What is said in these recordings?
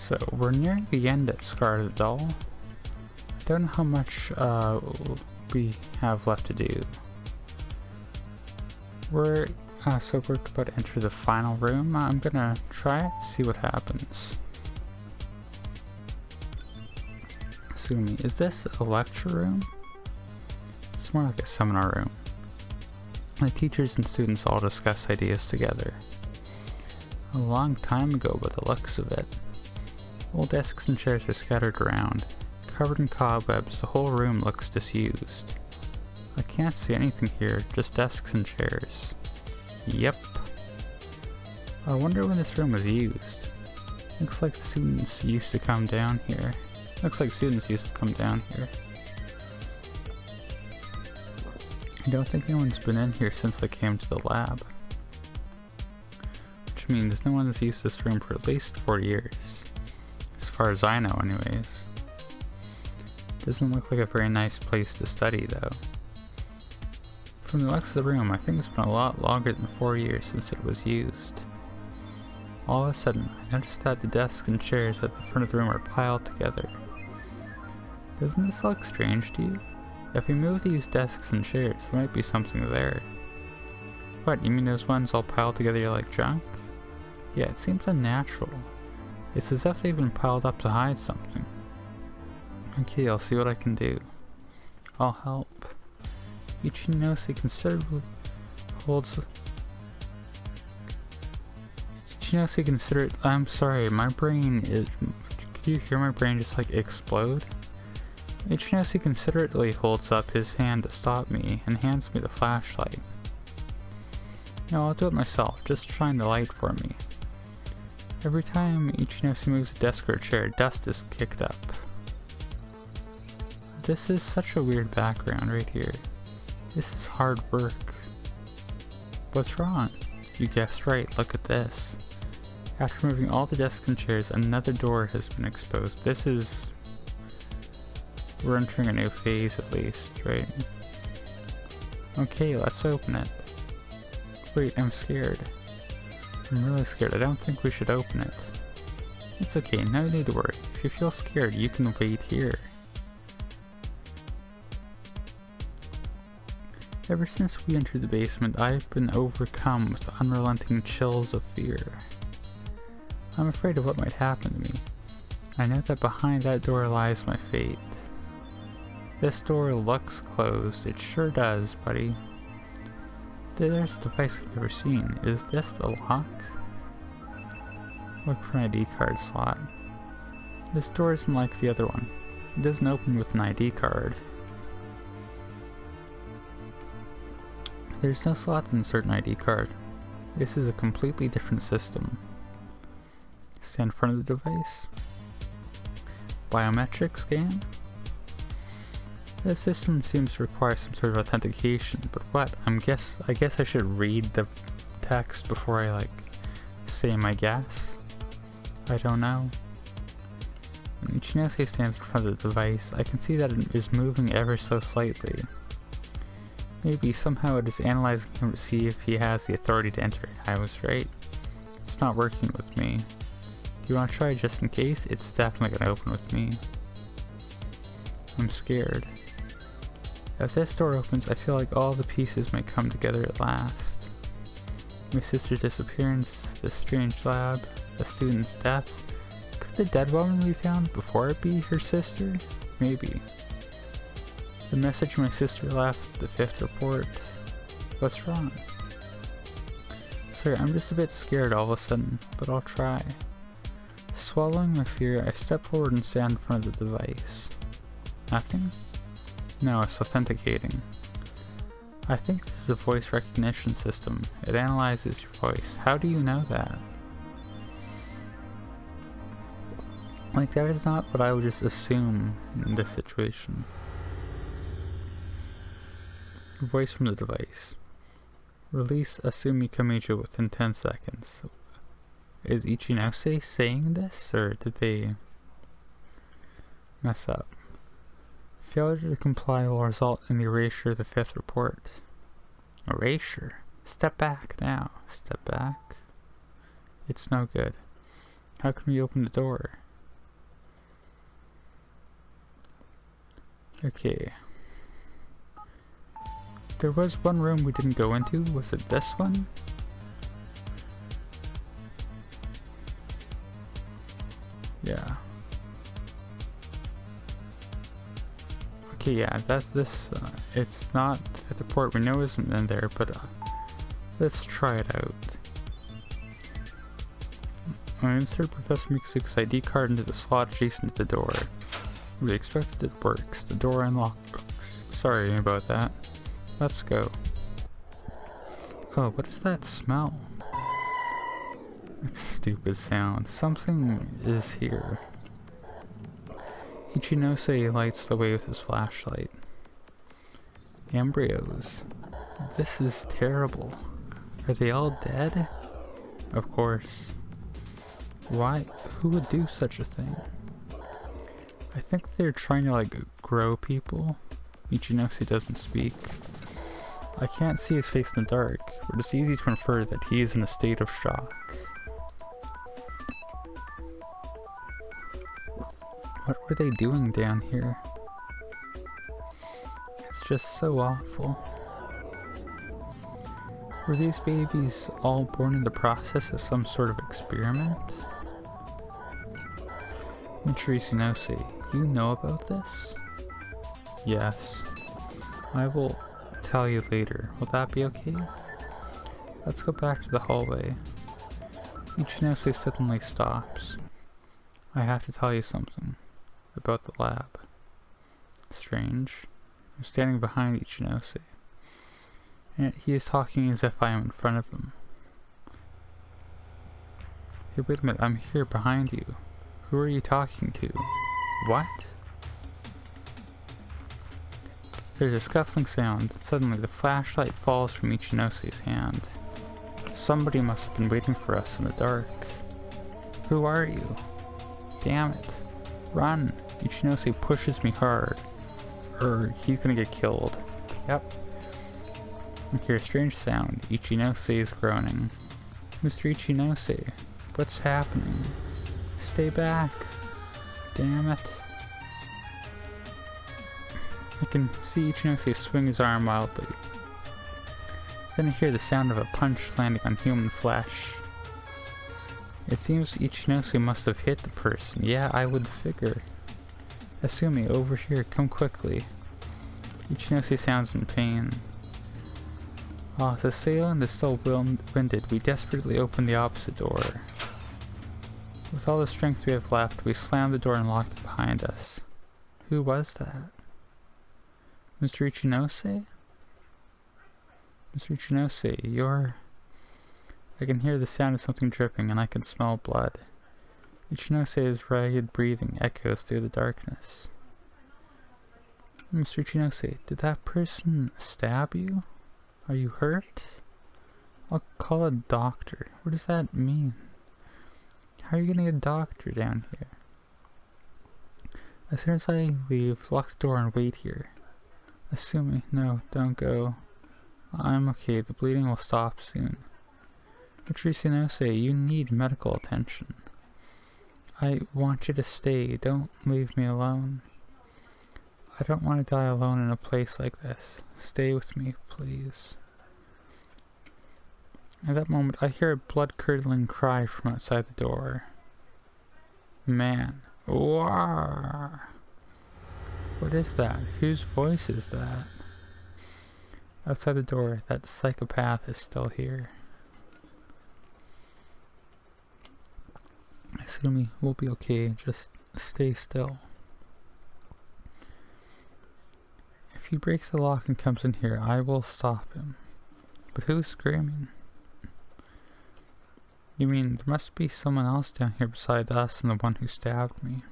So we're nearing the end at Scar the Doll. I don't know how much we have left to do. We're about to enter the final room. I'm gonna try it, see what happens. Assuming, is this a lecture room? It's more like a seminar room. The teachers and students all discuss ideas together. A long time ago by the looks of it. Old desks and chairs are scattered around. Covered in cobwebs, the whole room looks disused. I can't see anything here, just desks and chairs. Yep. I wonder when this room was used. Looks like the students used to come down here. I don't think anyone's been in here since I came to the lab. Which means no one has used this room for at least 4 years. As far as I know anyways. Doesn't look like a very nice place to study though. From the looks of the room, I think it's been a lot longer than 4 years since it was used. All of a sudden, I noticed that the desks and chairs at the front of the room are piled together. Doesn't this look strange to you? If we move these desks and chairs, there might be something there. What, you mean those ones all piled together like junk? Yeah, it seems unnatural. It's as if they've been piled up to hide something. Okay, I'll see what I can do. I'll help. Ichinose considerably holds... Ichinose consider... I'm sorry, my brain is... Could you hear my brain just like explode? Ichinose considerately holds up his hand to stop me and hands me the flashlight. No, I'll do it myself, just shine the light for me. Every time Ichinose moves a desk or a chair, dust is kicked up. This is such a weird background right here. This is hard work. What's wrong? You guessed right, look at this. After moving all the desks and chairs, another door has been exposed. We're entering a new phase at least, right? Okay, let's open it. Wait, I'm scared. I'm really scared. I don't think we should open it. It's okay, no need to worry. If you feel scared, you can wait here. Ever since we entered the basement, I've been overcome with unrelenting chills of fear. I'm afraid of what might happen to me. I know that behind that door lies my fate. This door looks closed. It sure does, buddy. There's a device I've never seen. Is this the lock? Look for an ID card slot. This door isn't like the other one. It doesn't open with an ID card. There's no slot to insert an ID card. This is a completely different system. Stand in front of the device. Biometric scan. This system seems to require some sort of authentication, but what? I guess I should read the text before I say my guess. I don't know. When Ichinose stands in front of the device, I can see that it is moving ever so slightly. Maybe somehow it is analyzing him to see if he has the authority to enter. I was right. It's not working with me. Do you want to try just in case? It's definitely going to open with me. I'm scared. If this door opens, I feel like all the pieces might come together at last. My sister's disappearance, the strange lab, a student's death. Could the dead woman we found before it be her sister? Maybe. The message my sister left, the 5th report. What's wrong? Sorry, I'm just a bit scared all of a sudden, but I'll try. Swallowing my fear, I step forward and stand in front of the device. Nothing? No, it's authenticating. I think this is a voice recognition system. It analyzes your voice. How do you know that? That is not what I would just assume in this situation. Voice from the device. Release Asumi Kamijo within 10 seconds. Is Ichinose saying this, or did they mess up? Failure to comply will result in the erasure of the 5th report. Erasure? Step back now. Step back. It's no good. How can we open the door? Okay. There was one room we didn't go into. Was it this one? Yeah. Okay, yeah, that's this. It's not at the port we know isn't in there, but let's try it out. I insert Professor Mikusuke's ID card into the slot adjacent to the door. We expected it works. The door unlocks. Sorry about that. Let's go. Oh, what is that smell? That stupid sound. Something is here. Ichinose lights the way with his flashlight. Embryos. This is terrible. Are they all dead? Of course. Why? Who would do such a thing? I think they're trying to like grow people. Ichinose doesn't speak. I can't see his face in the dark, but it's easy to infer that he is in a state of shock. What were they doing down here? It's just so awful. Were these babies all born in the process of some sort of experiment? Ichinose, you know about this? Yes. I will tell you later. Will that be okay? Let's go back to the hallway. Ichinose suddenly stops. I have to tell you something about the lab. Strange. I'm standing behind Ichinose, and he is talking as if I am in front of him. Hey, wait a minute, I'm here behind you. Who are you talking to? What? There's a scuffling sound. Suddenly, the flashlight falls from Ichinose's hand. Somebody must have been waiting for us in the dark. Who are you? Damn it. Run! Ichinose pushes me hard. He's gonna get killed. Yep. I hear a strange sound. Ichinose is groaning. Mr. Ichinose, what's happening? Stay back. Damn it. I can see Ichinose swing his arm wildly. Then I hear the sound of a punch landing on human flesh. It seems Ichinose must have hit the person. Yeah, I would figure. Asumi, over here, come quickly. Ichinose sounds in pain. Ah, the assailant is still winded. We desperately open the opposite door. With all the strength we have left, we slam the door and lock it behind us. Who was that? Mr. Ichinose? Mr. Ichinose, you're... I can hear the sound of something dripping, and I can smell blood. Ichinose's ragged breathing echoes through the darkness. Mr. Ichinose, did that person stab you? Are you hurt? I'll call a doctor. What does that mean? How are you getting a doctor down here? As soon as I leave, lock the door and wait here. Asumi, no, don't go. I'm okay, the bleeding will stop soon. Mr. Ichinose, you need medical attention. I want you to stay, don't leave me alone. I don't want to die alone in a place like this. Stay with me, please. At that moment, I hear a blood-curdling cry from outside the door. Man. War. What is that? Whose voice is that? Outside the door, that psychopath is still here. Asumi, we'll be okay, just stay still. If he breaks the lock and comes in here, I will stop him. But who's screaming? You mean there must be someone else down here besides us and the one who stabbed me?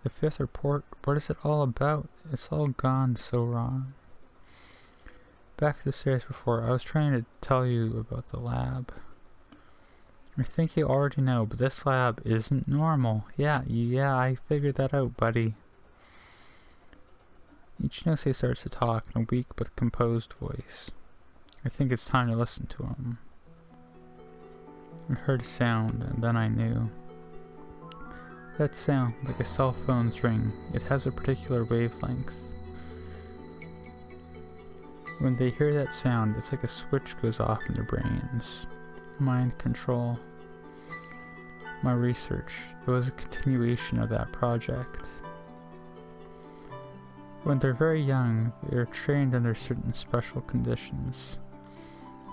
The fifth report, what is it all about? It's all gone so wrong. Back to the stairs before, I was trying to tell you about the lab. I think you already know, but this lab isn't normal. Yeah, I figured that out, buddy. Ichinose starts to talk in a weak but composed voice. I think it's time to listen to him. I heard a sound, and then I knew. That sound, like a cell phone's ring, it has a particular wavelength. When they hear that sound, it's like a switch goes off in their brains. Mind control. My research, it was a continuation of that project. When they're very young, they are trained under certain special conditions.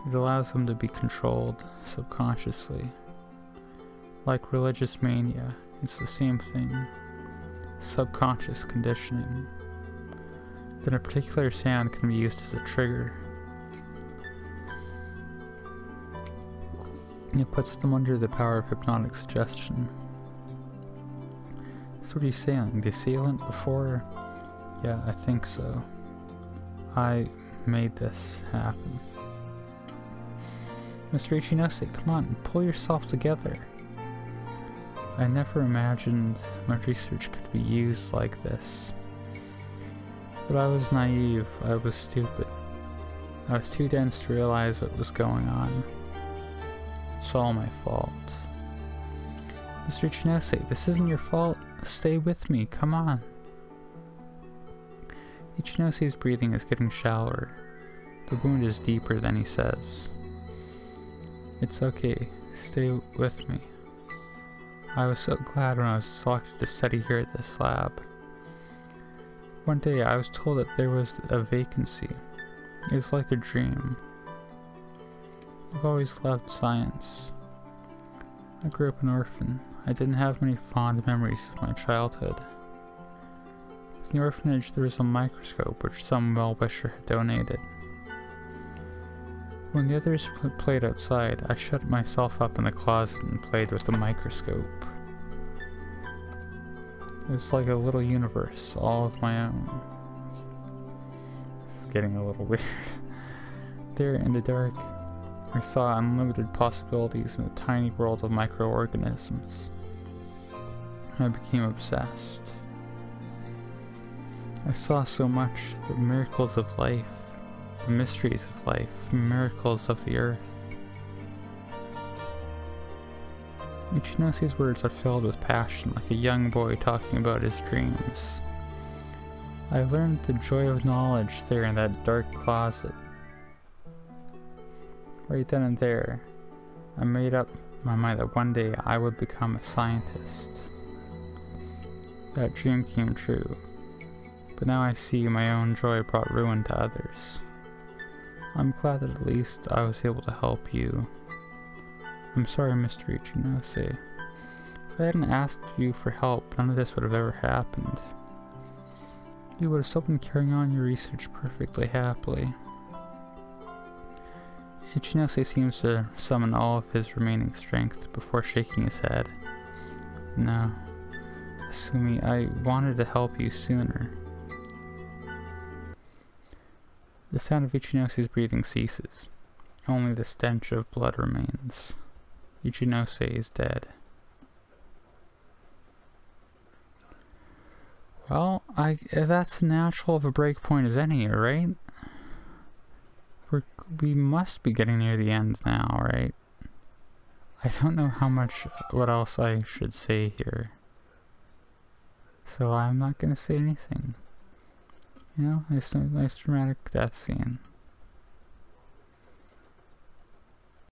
It allows them to be controlled subconsciously. Like religious mania, it's the same thing. Subconscious conditioning. Then a particular sound can be used as a trigger. It puts them under the power of hypnotic suggestion. So what are you saying? The assailant before? Yeah, I think so. I made this happen. Mr. Ichinose, come on, pull yourself together. I never imagined my research could be used like this. But I was naive, I was stupid. I was too dense to realize what was going on. It's all my fault. Mr. Ichinose, this isn't your fault. Stay with me, come on. Ichinose's breathing is getting shallower. The wound is deeper than he says. It's okay, stay with me. I was so glad when I was selected to study here at this lab. One day I was told that there was a vacancy. It was like a dream. I've always loved science. I grew up an orphan. I didn't have many fond memories of my childhood. In the orphanage there was a microscope which some well-wisher had donated. When the others played outside, I shut myself up in the closet and played with the microscope. It was like a little universe, all of my own. This is getting a little weird. There in the dark, I saw unlimited possibilities in the tiny world of microorganisms. I became obsessed. I saw so much, the miracles of life, the mysteries of life, the miracles of the earth. Ichinose's words are filled with passion, like a young boy talking about his dreams. I learned the joy of knowledge there in that dark closet. Right then and there, I made up my mind that one day I would become a scientist. That dream came true, but now I see my own joy brought ruin to others. I'm glad that at least I was able to help you. I'm sorry, Mr. Ichinose. If I hadn't asked you for help, none of this would have ever happened. You would have still been carrying on your research perfectly happily. Ichinose seems to summon all of his remaining strength before shaking his head. No, Asumi, I wanted to help you sooner. The sound of Ichinose's breathing ceases. Only the stench of blood remains. Ichinose is dead. Well, that's as natural of a breakpoint as any, right? We must be getting near the end now, right? I don't know what else I should say here. So I'm not gonna say anything. You know, nice dramatic death scene.